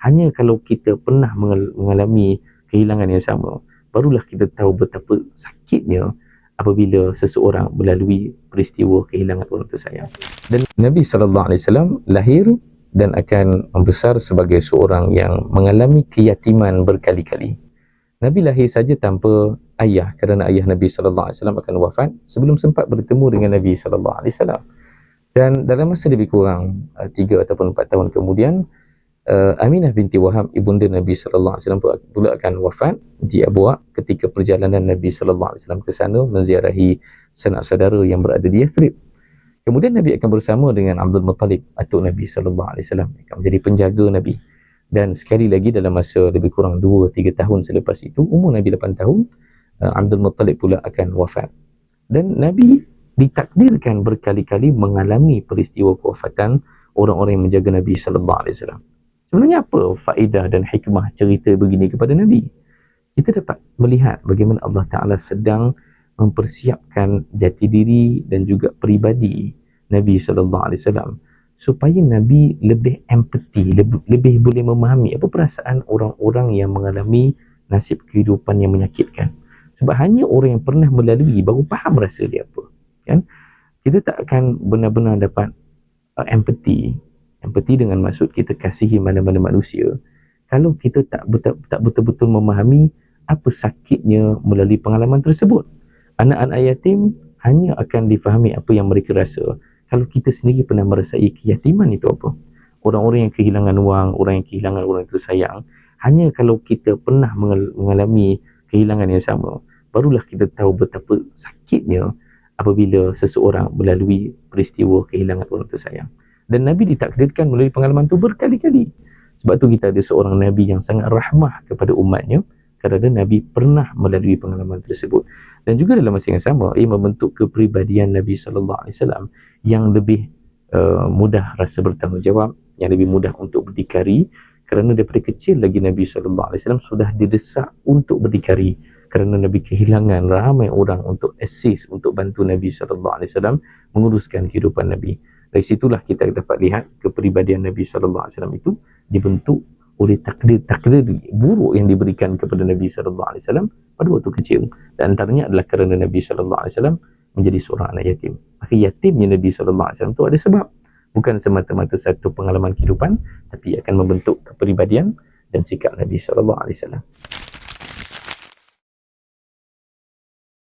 hanya kalau kita pernah mengalami kehilangan yang sama, barulah kita tahu betapa sakitnya apabila seseorang melalui peristiwa kehilangan orang tersayang. Dan Nabi SAW lahir dan akan membesar sebagai seorang yang mengalami keyatiman berkali-kali. Nabi lahir saja tanpa ayah kerana ayah Nabi SAW akan wafat sebelum sempat bertemu dengan Nabi SAW. Dan dalam masa lebih kurang 3 ataupun 4 tahun kemudian, Aminah binti Wahab, ibunda Nabi SAW pula akan wafat di Abuak ketika perjalanan Nabi SAW ke sana menziarahi sanak saudara yang berada di Yathrib. Kemudian Nabi akan bersama dengan Abdul Muttalib, atuk Nabi SAW, akan menjadi penjaga Nabi. Dan sekali lagi dalam masa lebih kurang 2-3 tahun selepas itu, umur Nabi 8 tahun, Abdul Muttalib pula akan wafat. Dan Nabi ditakdirkan berkali-kali mengalami peristiwa kewafatan orang-orang yang menjaga Nabi SAW. Sebenarnya apa faedah dan hikmah cerita begini kepada Nabi? Kita dapat melihat bagaimana Allah Ta'ala sedang mempersiapkan jati diri dan juga peribadi Nabi SAW supaya Nabi lebih empati, lebih boleh memahami apa perasaan orang-orang yang mengalami nasib kehidupan yang menyakitkan. Sebab hanya orang yang pernah melalui baru faham rasa dia apa. Kan? Kita tak akan benar-benar dapat empati dengan maksud kita kasihi mana-mana manusia kalau kita tak betul-betul memahami apa sakitnya melalui pengalaman tersebut. Anak-anak yatim hanya akan difahami apa yang mereka rasa kalau kita sendiri pernah merasai keyatiman itu apa. Orang-orang yang kehilangan wang, orang yang kehilangan orang tersayang, hanya kalau kita pernah mengalami kehilangan yang sama, barulah kita tahu betapa sakitnya apabila seseorang melalui peristiwa kehilangan orang tersayang. Dan Nabi ditakdirkan melalui pengalaman itu berkali-kali. Sebab tu kita ada seorang Nabi yang sangat rahmah kepada umatnya kerana Nabi pernah melalui pengalaman tersebut. Dan juga dalam masa yang sama, ia membentuk kepribadian Nabi SAW yang lebih mudah rasa bertanggungjawab, yang lebih mudah untuk berdikari, kerana daripada kecil lagi Nabi SAW sudah didesak untuk berdikari kerana Nabi kehilangan ramai orang untuk assist, untuk bantu Nabi SAW menguruskan kehidupan Nabi. Dari situlah kita dapat lihat kepribadian Nabi SAW itu dibentuk oleh takdir buruk yang diberikan kepada Nabi SAW pada waktu kecil. Dan antaranya adalah kerana Nabi SAW menjadi seorang anak yatim. Maka yatimnya Nabi SAW itu ada sebab. Bukan semata-mata satu pengalaman kehidupan, tapi akan membentuk kepribadian dan sikap Nabi SAW.